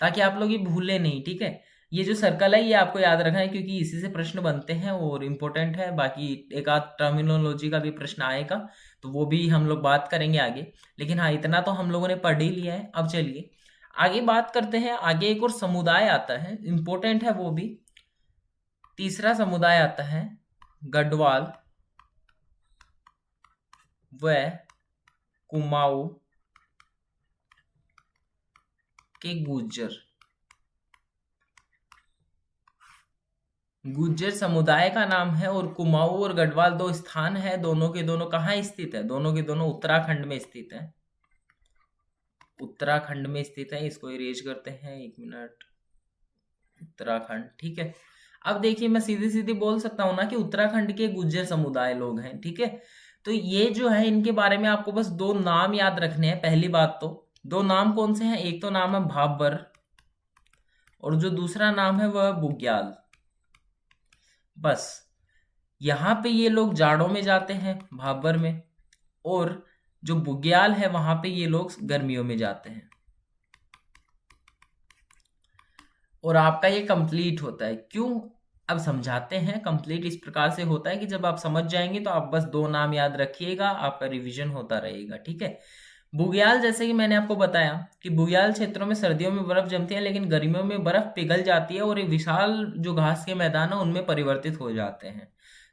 [SPEAKER 1] ताकि आप लोग ये भूले नहीं। ठीक है, ये जो सर्कल है ये आपको याद रखना है, क्योंकि इसी से प्रश्न बनते हैं और इम्पोर्टेंट है। बाकी एक आध टर्मिनोलॉजी का भी प्रश्न आएगा तो वो भी हम लोग बात करेंगे आगे, लेकिन हाँ इतना तो हम लोगों ने पढ़ ही लिया है। अब चलिए आगे बात करते हैं। आगे एक और समुदाय आता है, इम्पोर्टेंट है वो भी, तीसरा समुदाय आता है गढ़वाल व कुमाऊं के गुज्जर। गुज्जर समुदाय का नाम है, और कुमाऊं और गढ़वाल दो स्थान है, दोनों के दोनों कहाँ स्थित है, दोनों के दोनों उत्तराखंड में स्थित है, उत्तराखंड में स्थित है। इसको इरेज करते हैं, एक मिनट, उत्तराखंड। ठीक है, अब देखिए मैं सीधी सीधी बोल सकता हूँ ना कि उत्तराखंड के गुज्जर समुदाय लोग हैं। ठीक है, तो ये जो है इनके बारे में आपको बस दो नाम याद रखने हैं। पहली बात तो दो नाम कौन से हैं, एक तो नाम है भाबर और जो दूसरा नाम है वह बुग्याल। बस यहाँ पे ये लोग जाड़ों में जाते हैं भाबर में, और जो बुग्याल है वहां पे ये लोग गर्मियों में जाते हैं। और आपका ये कंप्लीट होता है, क्यों, अब समझाते हैं। कंप्लीट इस प्रकार से होता है कि जब आप समझ जाएंगे तो आप बस दो नाम याद रखिएगा, आपका रिवीजन होता रहेगा। ठीक है, बुग्याल, जैसे कि मैंने आपको बताया कि बुग्याल क्षेत्रों में सर्दियों में बर्फ जमती है, लेकिन गर्मियों में बर्फ पिघल जाती है और ये विशाल जो घास के मैदान है उनमें परिवर्तित हो जाते हैं।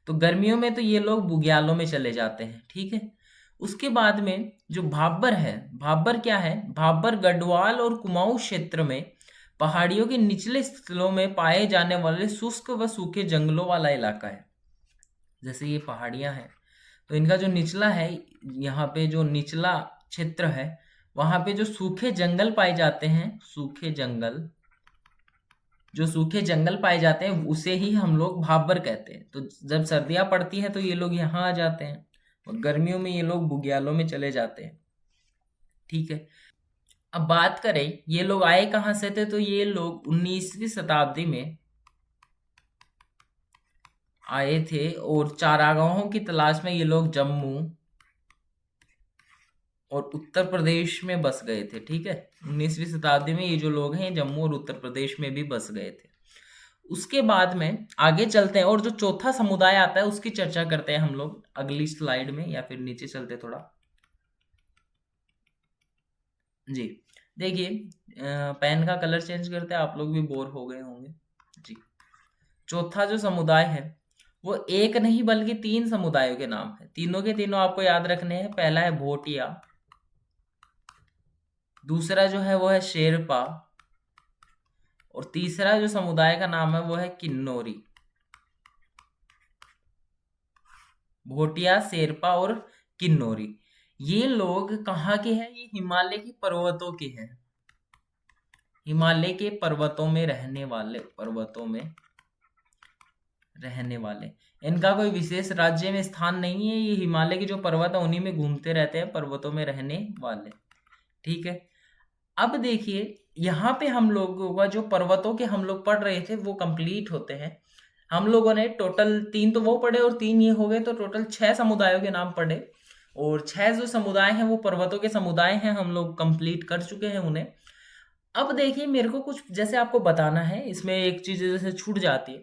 [SPEAKER 1] तो गर्मियों में तो ये लोग बुग्यालों में चले जाते हैं। ठीक है, उसके बाद में जो भाबर है, भाबर क्या है, भाबर गढ़वाल और कुमाऊं क्षेत्र में पहाड़ियों के निचले स्थलों में पाए जाने वाले शुष्क व सूखे जंगलों वाला इलाका है। जैसे ये पहाड़ियां हैं तो इनका जो निचला है, यहाँ पे जो निचला क्षेत्र है वहां पे जो सूखे जंगल पाए जाते हैं, सूखे जंगल, जो सूखे जंगल पाए जाते हैं उसे ही हम लोग भाबर कहते हैं। तो जब सर्दियां पड़ती हैं तो ये लोग यहाँ आ जाते हैं और गर्मियों में ये लोग बुग्यालों में चले जाते हैं। ठीक है, अब बात करें ये लोग आए कहाँ से थे, तो ये लोग 19वीं शताब्दी में आए थे और चारागाहों की तलाश में ये लोग जम्मू और उत्तर प्रदेश में बस गए थे। ठीक है, 19वीं शताब्दी में ये जो लोग हैं जम्मू और उत्तर प्रदेश में भी बस गए थे। उसके बाद में आगे चलते हैं और जो चौथा समुदाय आता है उसकी चर्चा करते हैं हम लोग अगली स्लाइड में, या फिर नीचे चलते थोड़ा। जी देखिए, पेन का कलर चेंज करते हैं, आप लोग भी बोर हो गए होंगे। जी, चौथा जो समुदाय है वो एक नहीं बल्कि 3 समुदायों के नाम है। तीनों के तीनों आपको याद रखने हैं। पहला है भोटिया, दूसरा जो है वो है शेरपा, और तीसरा जो समुदाय का नाम है वो है किन्नौरी। भोटिया, शेरपा और किन्नौरी। ये लोग कहाँ के हैं? ये हिमालय की पर्वतों के हैं। हिमालय के पर्वतों में रहने वाले, पर्वतों में रहने वाले। इनका कोई विशेष राज्य में स्थान नहीं है। ये हिमालय के जो पर्वत है उन्हीं में घूमते रहते हैं, पर्वतों में रहने वाले। ठीक है। अब देखिए, यहाँ पे हम लोगों का जो पर्वतों के हम लोग पढ़ रहे थे वो कंप्लीट होते हैं। हम लोगों ने टोटल 3 तो वो पढ़े और 3 ये हो गए, तो टोटल 6 समुदायों के नाम पढ़े, और 6 जो समुदाय हैं वो पर्वतों के समुदाय हैं। हम लोग कंप्लीट कर चुके हैं उन्हें। अब देखिए, मेरे को कुछ जैसे आपको बताना है, इसमें एक चीज जैसे छूट जाती है,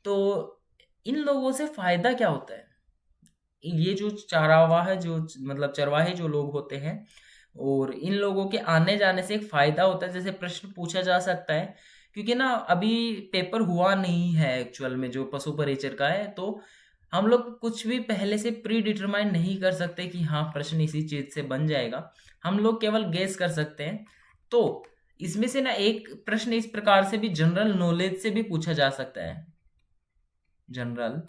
[SPEAKER 1] तो इन लोगों से फायदा क्या होता है? ये जो चारावाह है, जो मतलब चरवाहे जो लोग होते हैं, और इन लोगों के आने जाने से एक फायदा होता है। जैसे प्रश्न पूछा जा सकता है, क्योंकि ना अभी पेपर हुआ नहीं है एक्चुअल में जो पशु परिचर का है, तो हम लोग कुछ भी पहले से प्री डिटरमाइन नहीं कर सकते कि हाँ प्रश्न इसी चीज से बन जाएगा। हम लोग केवल गेस कर सकते हैं। तो इसमें से ना एक प्रश्न इस प्रकार से भी जनरल नॉलेज से भी पूछा जा सकता है। जनरल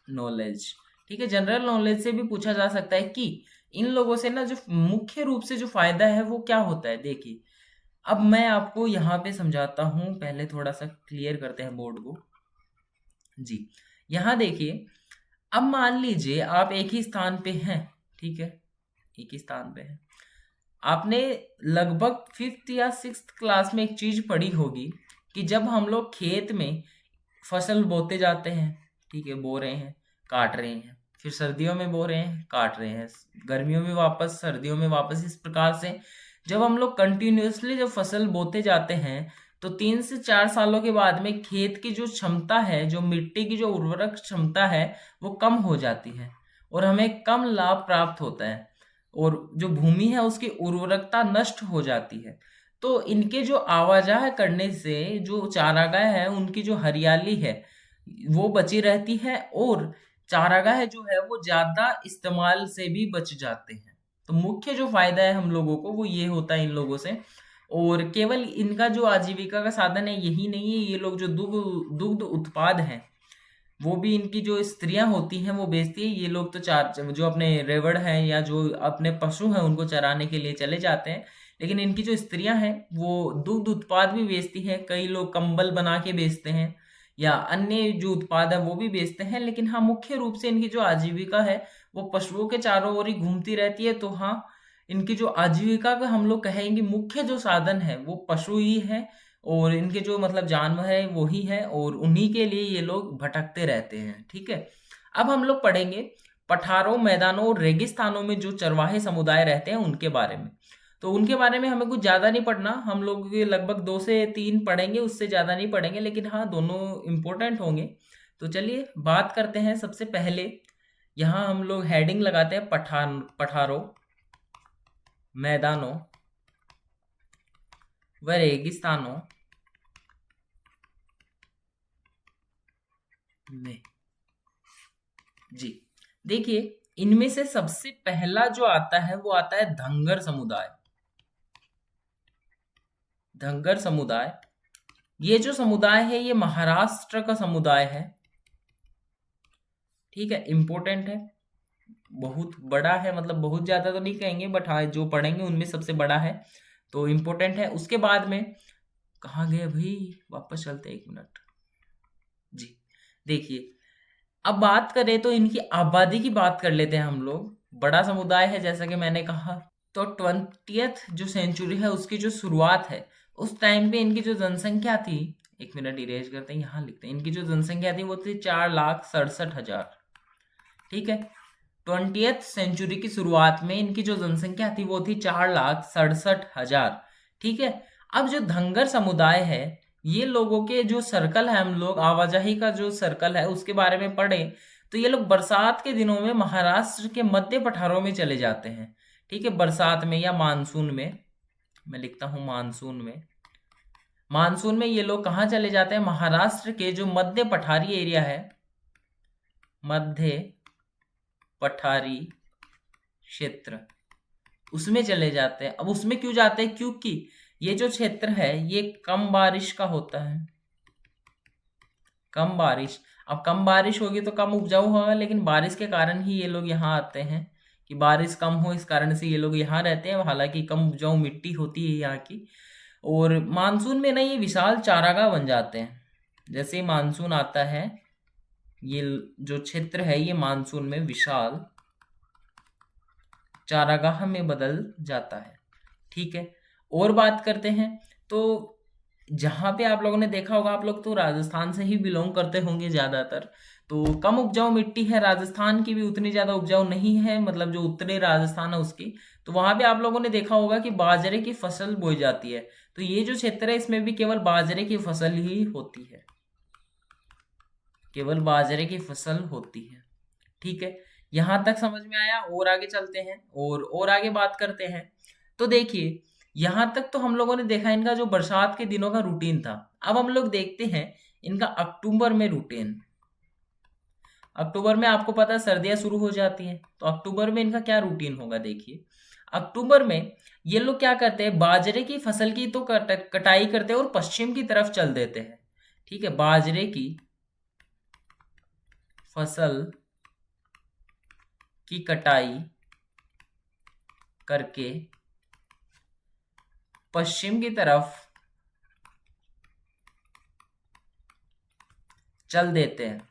[SPEAKER 1] नॉलेज, ठीक है, जनरल नॉलेज से भी पूछा जा सकता है कि इन लोगों से ना जो मुख्य रूप से जो फायदा है वो क्या होता है। देखिए, अब मैं आपको यहाँ पे समझाता हूँ, पहले थोड़ा सा क्लियर करते हैं बोर्ड को। जी, यहाँ देखिए, अब मान लीजिए आप एक ही स्थान पे हैं, ठीक है, एक ही स्थान पे हैं। आपने लगभग 5th या 6th क्लास में एक चीज पढ़ी होगी कि जब हम लोग खेत में फसल बोते जाते हैं, ठीक है, बो रहे हैं, काट रहे हैं, फिर सर्दियों में बो रहे हैं, काट रहे हैं, गर्मियों में वापस, सर्दियों में वापस, इस प्रकार से जब हम लोग कंटिन्यूअसली जब फसल बोते जाते हैं, तो 3 से 4 सालों के बाद में खेत की जो क्षमता है, जो मिट्टी की जो उर्वरक क्षमता है, वो कम हो जाती है और हमें कम लाभ प्राप्त होता है, और जो भूमि है उसकी उर्वरकता नष्ट हो जाती है। तो इनके जो आवाजाही करने से जो चारागाह है उनकी जो हरियाली है वो बची रहती है, और चारागाह जो है वो ज्यादा इस्तेमाल से भी बच जाते हैं। तो मुख्य जो फायदा है हम लोगों को वो ये होता है इन लोगों से। और केवल इनका जो आजीविका का साधन है यही नहीं है, ये लोग जो दुग्ध दुग्ध उत्पाद हैं वो भी इनकी जो स्त्रियां होती हैं वो बेचती है। ये लोग तो चार जो अपने रेवड़ हैं या जो अपने पशु हैं उनको चराने के लिए चले जाते हैं, लेकिन इनकी जो स्त्रियां हैं वो दुग्ध उत्पाद भी बेचती हैं। कई लोग कंबल बना के बेचते हैं या अन्य जो उत्पाद है वो भी बेचते हैं। लेकिन हाँ, मुख्य रूप से इनकी जो आजीविका है वो पशुओं के चारों ओर ही घूमती रहती है। तो हाँ, इनकी जो आजीविका का हम लोग कहेंगे मुख्य जो साधन है वो पशु ही है, और इनके जो मतलब जानवर है वो ही है, और उन्हीं के लिए ये लोग भटकते रहते हैं। ठीक है। अब हम लोग पढ़ेंगे पठारों, मैदानों और रेगिस्तानों में जो चरवाहे समुदाय रहते हैं उनके बारे में। तो उनके बारे में हमें कुछ ज्यादा नहीं पढ़ना, हम लोग ये लगभग 2 से 3 पढ़ेंगे, उससे ज्यादा नहीं पढ़ेंगे, लेकिन हाँ दोनों इंपॉर्टेंट होंगे। तो चलिए बात करते हैं। सबसे पहले यहाँ हम लोग हेडिंग लगाते हैं पठारों, मैदानों व रेगिस्तानों में। जी, देखिए, इनमें से सबसे पहला जो आता है वो आता है धंगर समुदाय। धंगर समुदाय, ये जो समुदाय है ये महाराष्ट्र का समुदाय है। ठीक है, इंपॉर्टेंट है, बहुत बड़ा है, मतलब बहुत ज्यादा तो नहीं कहेंगे, बट हाँ जो पढ़ेंगे उनमें सबसे बड़ा है, तो इंपॉर्टेंट है। उसके बाद में कहाँ गए भाई, वापस चलते 1 मिनट। जी, देखिए, अब बात करें तो इनकी आबादी की बात कर लेते हैं हम लोग। बड़ा समुदाय है जैसा कि मैंने कहा। तो 20th जो सेंचुरी है उसकी जो शुरुआत है, उस टाइम पे इनकी जो जनसंख्या थी, 1 मिनट इरेज करते हैं, यहाँ लिखते हैं, इनकी जो जनसंख्या थी वो थी 4,67,000। ठीक है, 20th सेंचुरी की शुरुआत में इनकी जो जनसंख्या थी वो थी 4,67,000। ठीक है। अब जो धंगर समुदाय है, ये लोगों के जो सर्कल है, हम लोग आवाजाही का जो सर्कल है उसके बारे में पढ़े, तो ये लोग बरसात के दिनों में महाराष्ट्र के मध्य पठारों में चले जाते हैं। ठीक है, बरसात में या मानसून में, मैं लिखता हूं मानसून में। मानसून में ये लोग कहाँ चले जाते हैं? महाराष्ट्र के जो मध्य पठारी एरिया है, मध्य पठारी क्षेत्र, उसमें चले जाते हैं। अब उसमें क्यों जाते हैं? क्योंकि ये जो क्षेत्र है ये कम बारिश का होता है, कम बारिश। अब कम बारिश होगी तो कम उपजाऊ होगा, लेकिन बारिश के कारण ही ये लोग यहाँ आते हैं कि बारिश कम हो, इस कारण से ये लोग यहाँ रहते हैं। हालांकि कम उपजाऊ मिट्टी होती है यहाँ की। और मानसून में ना ये विशाल चारागाह बन जाते हैं। जैसे मानसून आता है, ये जो क्षेत्र है ये मानसून में विशाल चारागाह में बदल जाता है। ठीक है, और बात करते हैं तो जहाँ पे आप लोगों ने देखा होगा, आप लोग तो राजस्थान से ही बिलोंग करते होंगे ज़्यादातर, तो कम उपजाऊ मिट्टी है। राजस्थान की भी उतनी ज़्यादा उपजाऊ नहीं है, मतलब जो उत्तरी राजस्थान है उसकी। तो वहाँ पे आप लोगों ने देखा होगा कि बाजरे की फसल बोई जाती है। तो ये जो क्षेत्र है इसमें भी केवल बाजरे की फसल ही होती है, केवल बाजरे की फसल होती है। ठीक है, यहां तक समझ में आया। और आगे चलते हैं और आगे बात करते हैं। तो देखिए, यहां तक तो हम लोगों ने देखा इनका जो बरसात के दिनों का रूटीन था। अब हम लोग देखते हैं इनका अक्टूबर में रूटीन। अक्टूबर में आपको पता है सर्दियां शुरू हो जाती हैं, तो अक्टूबर में इनका क्या रूटीन होगा? देखिए, अक्टूबर में ये लोग क्या करते हैं, बाजरे की फसल की तो कटाई करते हैं और पश्चिम की तरफ चल देते हैं। ठीक है, बाजरे की फसल की कटाई करके पश्चिम की तरफ चल देते हैं।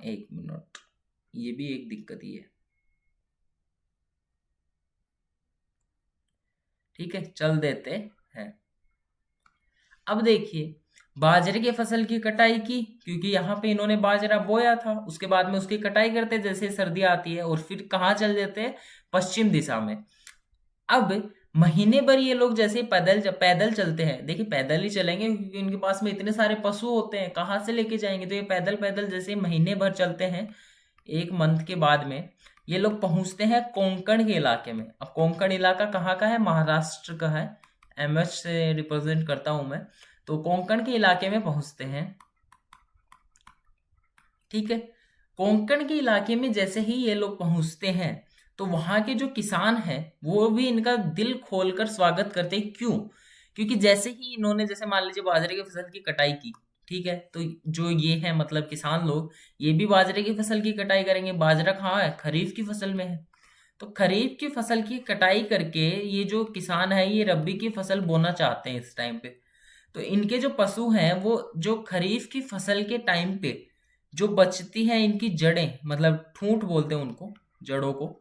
[SPEAKER 1] एक मिनट, ये भी एक दिक्कत ही है। ठीक है, चल देते हैं। अब देखिए, बाजरे की फसल की कटाई की, क्योंकि यहाँ पे इन्होंने बाजरा बोया था, उसके बाद में उसकी कटाई करते जैसे सर्दी आती है, और फिर कहाँ चल देते हैं? पश्चिम दिशा में। अब महीने भर ये लोग जैसे पैदल चलते हैं। देखिए, पैदल ही चलेंगे क्योंकि इनके पास में इतने सारे पशु होते हैं, कहाँ से लेके जाएंगे? तो ये पैदल पैदल जैसे महीने भर चलते हैं, एक मंथ के बाद में ये लोग पहुंचते हैं कोंकण के इलाके में। अब कोंकण इलाका कहाँ का है? महाराष्ट्र का है। एमएच से रिप्रेजेंट करता हूं मैं। तो कोंकण के इलाके में पहुंचते हैं। ठीक है, कोंकण के इलाके में जैसे ही ये लोग पहुंचते हैं, तो वहां के जो किसान हैं वो भी इनका दिल खोलकर स्वागत करते हैं। क्यों? क्योंकि जैसे ही इन्होंने, जैसे मान लीजिए बाजरे की फसल की कटाई की, ठीक है, तो जो ये है मतलब किसान लोग, ये भी बाजरे की फसल की कटाई करेंगे। बाजरा कहाँ है? खरीफ की फसल में है। तो खरीफ की फसल की कटाई करके ये जो किसान है ये रबी की फसल बोना चाहते हैं इस टाइम पे। तो इनके जो पशु हैं वो जो खरीफ की फसल के टाइम पे जो बचती है इनकी जड़ें, मतलब ठूंठ बोलते हैं उनको, जड़ों को,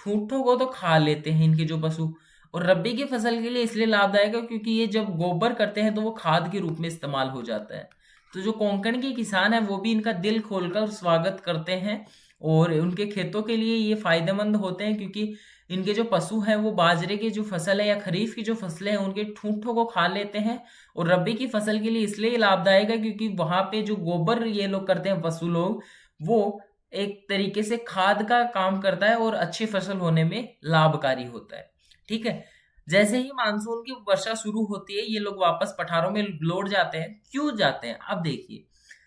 [SPEAKER 1] ठूंठों को तो खा लेते हैं इनके जो पशु। और रबी की फसल के लिए इसलिए लाभदायक है क्योंकि ये जब गोबर करते हैं तो वो खाद के रूप में इस्तेमाल हो जाता है। तो जो कोंकण के किसान है वो भी इनका दिल खोलकर स्वागत करते हैं, और उनके खेतों के लिए ये फायदेमंद होते हैं क्योंकि इनके जो पशु हैं वो बाजरे की जो फसल है या खरीफ की जो फसलें हैं उनके ठूंठों को खा लेते हैं। और रबी की फसल के लिए इसलिए लाभदायक है क्योंकि वहां पे जो गोबर ये लोग करते हैं पशु लोग, वो एक तरीके से खाद का काम करता है और अच्छी फसल होने में लाभकारी होता है। ठीक है, जैसे ही मानसून की वर्षा शुरू होती है ये लोग वापस पठारों में लौट जाते हैं। क्यों जाते हैं? अब देखिए,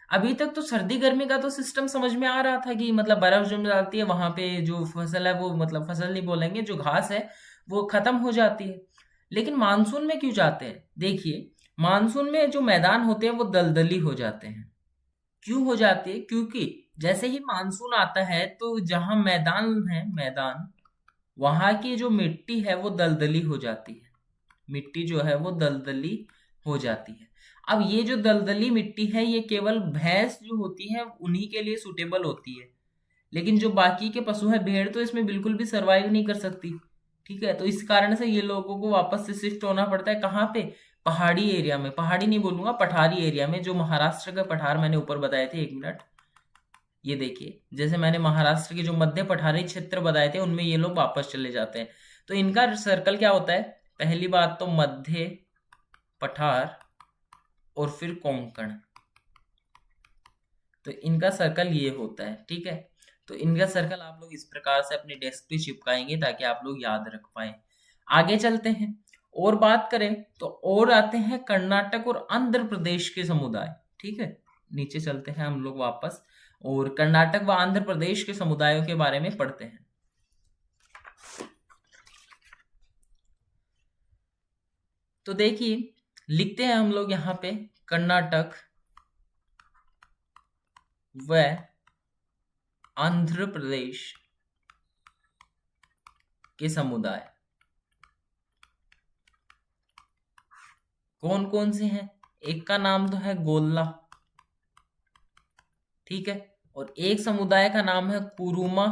[SPEAKER 1] अभी तक तो सर्दी गर्मी का तो सिस्टम समझ में आ रहा था कि मतलब बर्फ जम जाती है, वहां पे जो फसल है वो, मतलब फसल नहीं बोलेंगे, जो घास है वो खत्म हो जाती है। लेकिन मानसून में क्यों जाते हैं? देखिए, मानसून में जो मैदान होते हैं वो दलदली हो जाते हैं। क्यों हो जाती है? क्योंकि जैसे ही मानसून आता है तो जहां मैदान है, मैदान, वहां की जो मिट्टी है वो दलदली हो जाती है। मिट्टी जो है वो दलदली हो जाती है। अब ये जो दलदली मिट्टी है ये केवल भैंस जो होती है उन्हीं के लिए सूटेबल होती है, लेकिन जो बाकी के पशु है, भेड़ तो इसमें बिल्कुल भी सरवाइव नहीं कर सकती। ठीक है, तो इस कारण से ये लोगों को वापस से शिफ्ट होना पड़ता है। कहाँ पे? पहाड़ी एरिया में। पहाड़ी नहीं बोलूंगा, पठारी एरिया में, जो महाराष्ट्र के पठार मैंने ऊपर बताए थे। एक मिनट, ये देखिए, जैसे मैंने महाराष्ट्र के जो मध्य पठारी क्षेत्र बताए थे उनमें ये लोग वापस चले जाते हैं। तो इनका सर्कल क्या होता है? पहली बात तो मध्य पठार और फिर कोंकण, तो इनका सर्कल ये होता है। ठीक है, तो इनका सर्कल आप लोग इस प्रकार से अपने डेस्क पे चिपकाएंगे ताकि आप लोग याद रख पाए। आगे चलते हैं और बात करें तो और आते हैं कर्नाटक और आंध्र प्रदेश के समुदाय। ठीक है, नीचे चलते हैं हम लोग वापस और कर्नाटक व आंध्र प्रदेश के समुदायों के बारे में पढ़ते हैं। तो देखिए, लिखते हैं हम लोग यहाँ पे कर्नाटक व आंध्र प्रदेश के समुदाय कौन कौन से हैं। एक का नाम तो है गोल्ला, ठीक है, और एक समुदाय का नाम है कुरुमा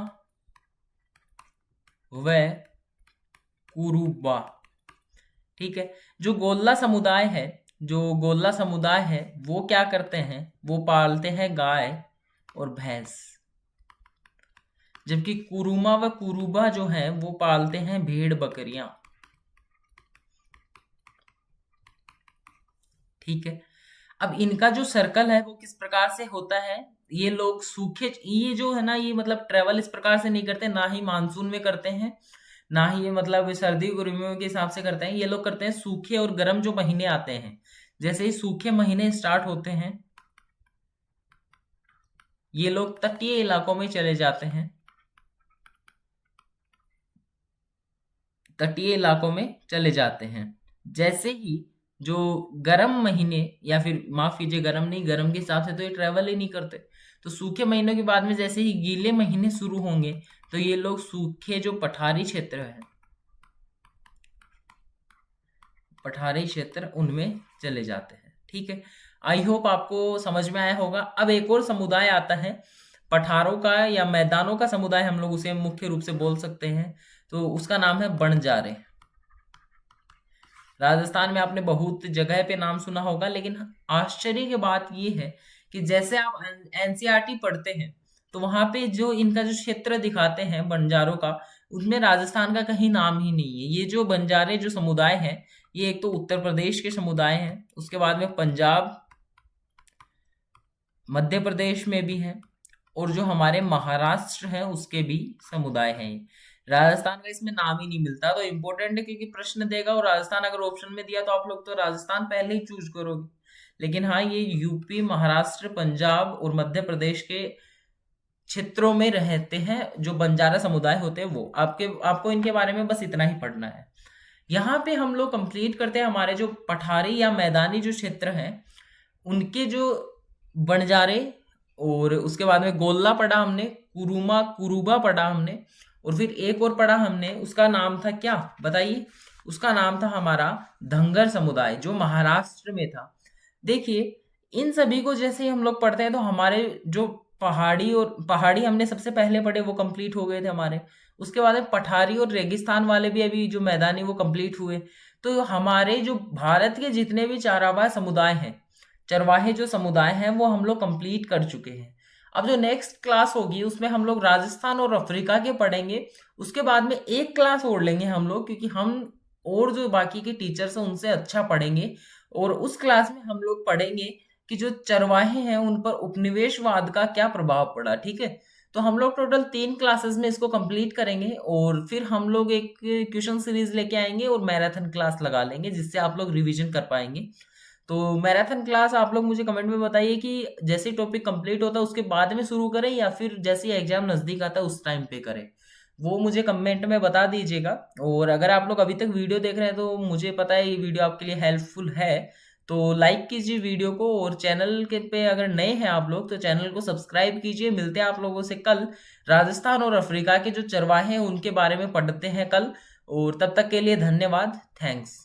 [SPEAKER 1] व कुरुबा। ठीक है, जो गोल्ला समुदाय है वो क्या करते हैं, वो पालते हैं गाय और भैंस, जबकि कुरुमा व कुरुबा जो है वो पालते हैं भेड़ बकरियां। ठीक है, अब इनका जो सर्कल है वो किस प्रकार से होता है, ये लोग ये जो है ना, ये मतलब ट्रेवल इस प्रकार से नहीं करते, ना ही मानसून में करते हैं, ना ही ये मतलब सर्दी गर्मियों के हिसाब से करते हैं। ये लोग करते हैं सूखे और गर्म जो महीने आते हैं, जैसे ही सूखे महीने स्टार्ट होते हैं ये लोग तटीय इलाकों में चले जाते हैं, तटीय इलाकों में चले जाते हैं। जैसे ही जो गर्म महीने, या फिर माफ कीजिए गर्म नहीं, गर्म के हिसाब से तो ये ट्रेवल ही नहीं करते, तो सूखे महीनों के बाद में जैसे ही गीले महीने शुरू होंगे तो ये लोग सूखे जो पठारी क्षेत्र है, पठारी क्षेत्र उनमें चले जाते हैं। ठीक है, आई होप आपको समझ में आया होगा। अब एक और समुदाय आता है पठारों का या मैदानों का समुदाय, हम लोग उसे मुख्य रूप से बोल सकते हैं, तो उसका नाम है बंजारे। राजस्थान में आपने बहुत जगह पे नाम सुना होगा, लेकिन आश्चर्य की बात ये है कि जैसे आप एनसीईआरटी पढ़ते हैं तो वहां पे जो इनका जो क्षेत्र दिखाते हैं बंजारों का, उसमें राजस्थान का कहीं नाम ही नहीं है। ये जो बंजारे जो समुदाय है, ये एक तो उत्तर प्रदेश के समुदाय हैं, उसके बाद में पंजाब, मध्य प्रदेश में भी हैं, और जो हमारे महाराष्ट्र है उसके भी समुदाय हैं। राजस्थान का इसमें नाम ही नहीं मिलता, तो इम्पोर्टेंट है क्योंकि प्रश्न देगा और राजस्थान अगर ऑप्शन में दिया तो आप लोग तो राजस्थान पहले ही चूज करोगे। लेकिन हाँ, ये यूपी, महाराष्ट्र, पंजाब और मध्य प्रदेश के क्षेत्रों में रहते हैं जो बंजारा समुदाय होते हैं। वो आपको इनके बारे में बस इतना ही पढ़ना है। यहाँ पे हम लोग कंप्लीट करते हैं हमारे जो पठारी या मैदानी जो क्षेत्र हैं उनके जो बंजारे, और उसके बाद में गोल्ला पढ़ा हमने, कुरुमा कुरुबा पढ़ा हमने, और फिर एक और पढ़ा हमने, उसका नाम था क्या बताइए, उसका नाम था हमारा धंगर समुदाय जो महाराष्ट्र में था। देखिए, इन सभी को जैसे हम लोग पढ़ते हैं तो हमारे जो पहाड़ी हमने सबसे पहले पढ़े वो कंप्लीट हो गए थे हमारे, उसके बाद में पठारी और रेगिस्तान वाले भी अभी जो मैदानी वो कंप्लीट हुए। तो हमारे जो भारत के जितने भी चरवाहे जो समुदाय हैं वो हम लोग कंप्लीट कर चुके हैं। अब जो नेक्स्ट क्लास होगी उसमें हम लोग राजस्थान और अफ्रीका के पढ़ेंगे, उसके बाद में एक क्लास और लेंगे हम लोग, क्योंकि हम और जो बाकी के टीचर्स हैं उनसे अच्छा पढ़ेंगे, और उस क्लास में हम लोग पढ़ेंगे कि जो चरवाहे हैं उन पर उपनिवेशवाद का क्या प्रभाव पड़ा। ठीक है, तो हम लोग टोटल 3 क्लासेस में इसको कंप्लीट करेंगे, और फिर हम लोग एक क्वेश्चन सीरीज लेके आएंगे और मैराथन क्लास लगा लेंगे जिससे आप लोग रिवीजन कर पाएंगे। तो मैराथन क्लास आप लोग मुझे कमेंट में बताइए कि जैसे टॉपिक कंप्लीट होता है उसके बाद में शुरू करें या फिर जैसे एग्जाम नजदीक आता है उस टाइम पे करें, वो मुझे कमेंट में बता दीजिएगा। और अगर आप लोग अभी तक वीडियो देख रहे हैं तो मुझे पता है ये वीडियो आपके लिए हेल्पफुल है, तो लाइक कीजिए वीडियो को, और चैनल के पे अगर नए हैं आप लोग तो चैनल को सब्सक्राइब कीजिए। मिलते हैं आप लोगों से कल, राजस्थान और अफ्रीका के जो चरवाहे हैं उनके बारे में पढ़ते हैं कल, और तब तक के लिए धन्यवाद, थैंक्स।